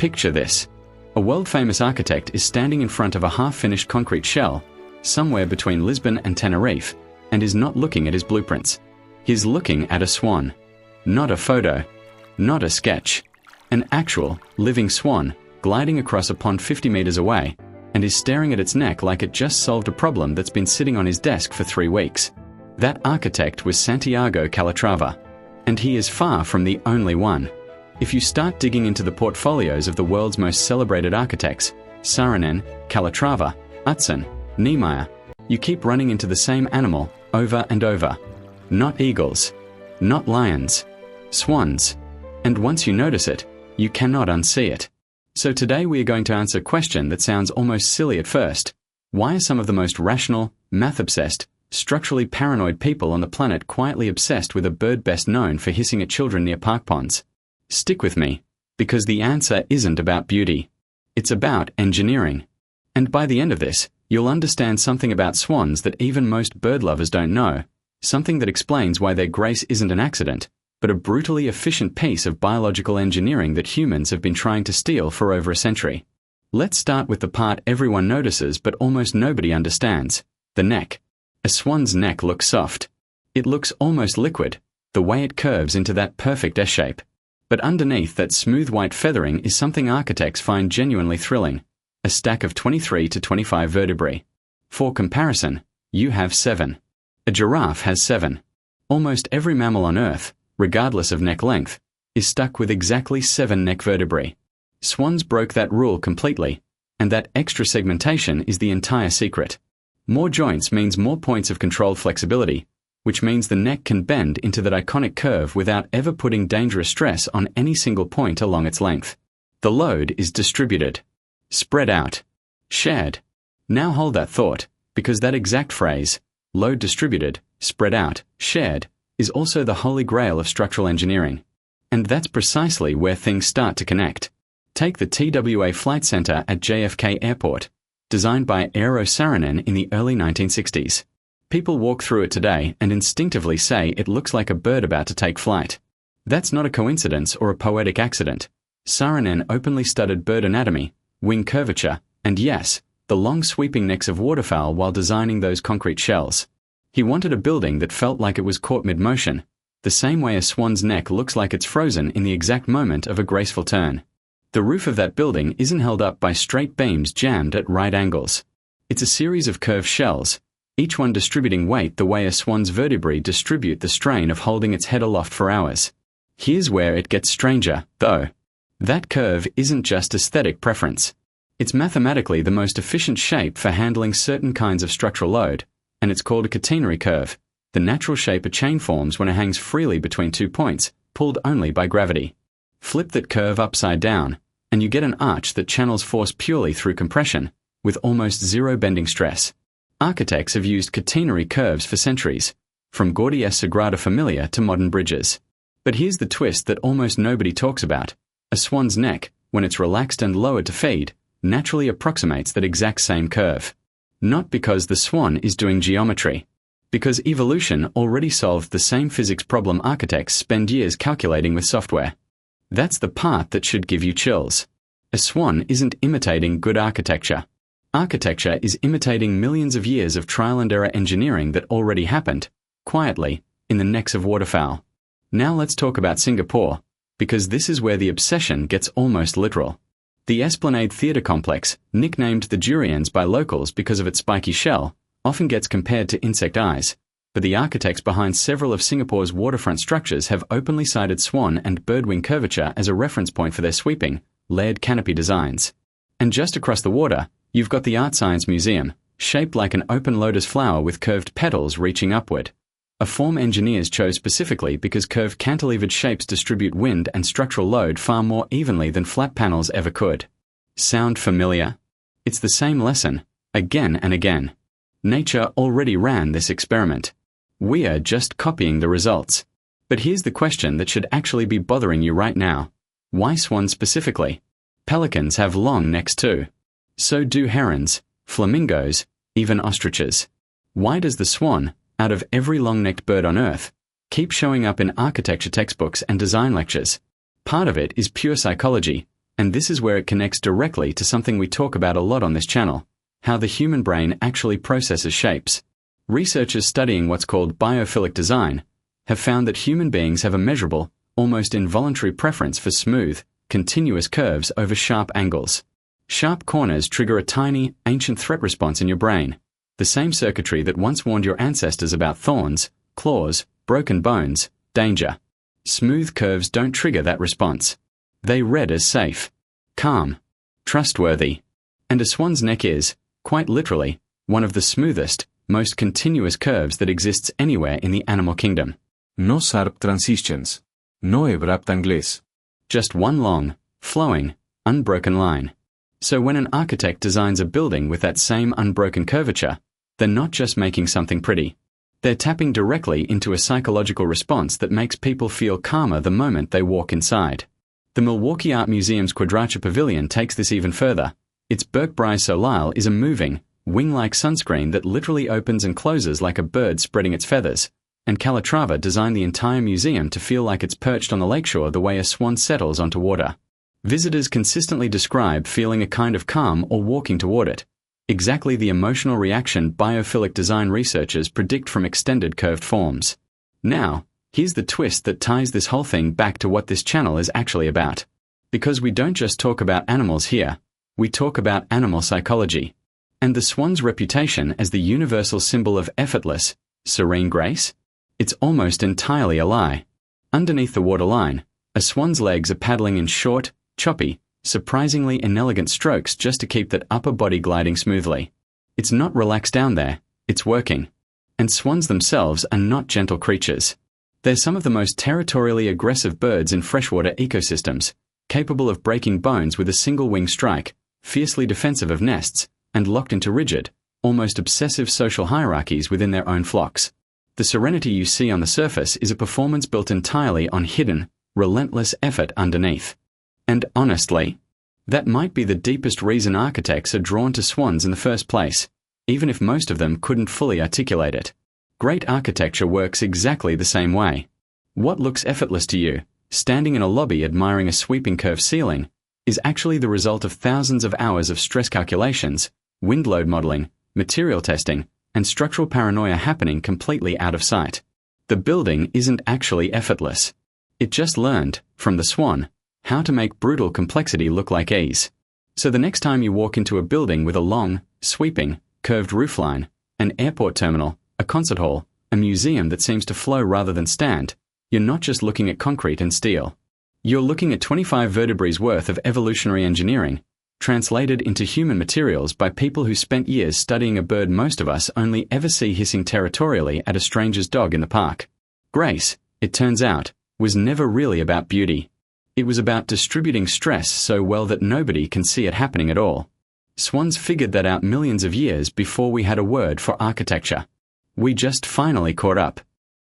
Picture this. A world-famous architect is standing in front of a half-finished concrete shell, somewhere between Lisbon and Tenerife, and is not looking at his blueprints. He's looking at a swan. Not a photo. Not a sketch. An actual, living swan, gliding across a pond 50 meters away, and is staring at its neck like it just solved a problem that's been sitting on his desk for 3 weeks. That architect was Santiago Calatrava. And he is far from the only one. If you start digging into the portfolios of the world's most celebrated architects, Saarinen, Calatrava, Utzon, Niemeyer, you keep running into the same animal over and over. Not eagles. Not lions. Swans. And once you notice it, you cannot unsee it. So today we are going to answer a question that sounds almost silly at first. Why are some of the most rational, math-obsessed, structurally paranoid people on the planet quietly obsessed with a bird best known for hissing at children near park ponds? Stick with me, because the answer isn't about beauty. It's about engineering. And by the end of this, you'll understand something about swans that even most bird lovers don't know, something that explains why their grace isn't an accident, but a brutally efficient piece of biological engineering that humans have been trying to steal for over a century. Let's start with the part everyone notices but almost nobody understands, the neck. A swan's neck looks soft. It looks almost liquid, the way it curves into that perfect S-shape. But underneath that smooth white feathering is something architects find genuinely thrilling, a stack of 23 to 25 vertebrae. For comparison, you have 7. A giraffe has 7. Almost every mammal on Earth, regardless of neck length, is stuck with exactly 7 neck vertebrae. Swans broke that rule completely, and that extra segmentation is the entire secret. More joints means more points of controlled flexibility, which means the neck can bend into that iconic curve without ever putting dangerous stress on any single point along its length. The load is distributed, spread out, shared. Now hold that thought, because that exact phrase, load distributed, spread out, shared, is also the holy grail of structural engineering. And that's precisely where things start to connect. Take the TWA Flight Center at JFK Airport, designed by Eero Saarinen in the early 1960s. People walk through it today and instinctively say it looks like a bird about to take flight. That's not a coincidence or a poetic accident. Saarinen openly studied bird anatomy, wing curvature, and yes, the long sweeping necks of waterfowl while designing those concrete shells. He wanted a building that felt like it was caught mid-motion, the same way a swan's neck looks like it's frozen in the exact moment of a graceful turn. The roof of that building isn't held up by straight beams jammed at right angles. It's a series of curved shells, each one distributing weight the way a swan's vertebrae distribute the strain of holding its head aloft for hours. Here's where it gets stranger, though. That curve isn't just aesthetic preference. It's mathematically the most efficient shape for handling certain kinds of structural load, and it's called a catenary curve, the natural shape a chain forms when it hangs freely between 2 points, pulled only by gravity. Flip that curve upside down, and you get an arch that channels force purely through compression, with almost zero bending stress. Architects have used catenary curves for centuries, from Gaudí's Sagrada Familia to modern bridges. But here's the twist that almost nobody talks about. A swan's neck, when it's relaxed and lowered to feed, naturally approximates that exact same curve. Not because the swan is doing geometry. Because evolution already solved the same physics problem architects spend years calculating with software. That's the part that should give you chills. A swan isn't imitating good architecture. Architecture is imitating millions of years of trial and error engineering that already happened, quietly, in the necks of waterfowl. Now let's talk about Singapore, because this is where the obsession gets almost literal. The Esplanade Theatre Complex, nicknamed the Durians by locals because of its spiky shell, often gets compared to insect eyes, but the architects behind several of Singapore's waterfront structures have openly cited swan and birdwing curvature as a reference point for their sweeping, layered canopy designs. And just across the water, you've got the Art Science Museum, shaped like an open lotus flower with curved petals reaching upward. A form engineers chose specifically because curved cantilevered shapes distribute wind and structural load far more evenly than flat panels ever could. Sound familiar? It's the same lesson, again and again. Nature already ran this experiment. We are just copying the results. But here's the question that should actually be bothering you right now. Why swans specifically? Pelicans have long necks too. So do herons, flamingos, even ostriches. Why does the swan, out of every long-necked bird on Earth, keep showing up in architecture textbooks and design lectures? Part of it is pure psychology, And this is where it connects directly to something we talk about a lot on this channel, how the human brain actually processes shapes. Researchers studying what's called biophilic design have found that human beings have a measurable, almost involuntary preference for smooth, continuous curves over sharp angles. Sharp corners trigger a tiny, ancient threat response in your brain, the same circuitry that once warned your ancestors about thorns, claws, broken bones, danger. Smooth curves don't trigger that response. They read as safe, calm, trustworthy. And a swan's neck is, quite literally, one of the smoothest, most continuous curves that exists anywhere in the animal kingdom. No sharp transitions. No abrupt angles. Just one long, flowing, unbroken line. So when an architect designs a building with that same unbroken curvature, they're not just making something pretty. They're tapping directly into a psychological response that makes people feel calmer the moment they walk inside. The Milwaukee Art Museum's Quadrature Pavilion takes this even further. Its vertebrae solile is a moving, wing-like sunscreen that literally opens and closes like a bird spreading its feathers, and Calatrava designed the entire museum to feel like it's perched on the lakeshore the way a swan settles onto water. Visitors consistently describe feeling a kind of calm or walking toward it, exactly the emotional reaction biophilic design researchers predict from extended curved forms. Now, here's the twist that ties this whole thing back to what this channel is actually about. Because we don't just talk about animals here, we talk about animal psychology. And the swan's reputation as the universal symbol of effortless, serene grace? It's almost entirely a lie. Underneath the waterline, a swan's legs are paddling in short, choppy, surprisingly inelegant strokes just to keep that upper body gliding smoothly. It's not relaxed down there, it's working. And swans themselves are not gentle creatures. They're some of the most territorially aggressive birds in freshwater ecosystems, capable of breaking bones with a single wing strike, fiercely defensive of nests, and locked into rigid, almost obsessive social hierarchies within their own flocks. The serenity you see on the surface is a performance built entirely on hidden, relentless effort underneath. And honestly, that might be the deepest reason architects are drawn to swans in the first place, even if most of them couldn't fully articulate it. Great architecture works exactly the same way. What looks effortless to you, standing in a lobby admiring a sweeping curved ceiling, is actually the result of thousands of hours of stress calculations, wind load modeling, material testing, and structural paranoia happening completely out of sight. The building isn't actually effortless. It just learned, from the swan, how to make brutal complexity look like ease. So the next time you walk into a building with a long, sweeping, curved roofline, an airport terminal, a concert hall, a museum that seems to flow rather than stand, you're not just looking at concrete and steel. You're looking at 25 vertebrae's worth of evolutionary engineering, translated into human materials by people who spent years studying a bird most of us only ever see hissing territorially at a stranger's dog in the park. Grace, it turns out, was never really about beauty. It was about distributing stress so well that nobody can see it happening at all. Swans figured that out millions of years before we had a word for architecture. We just finally caught up.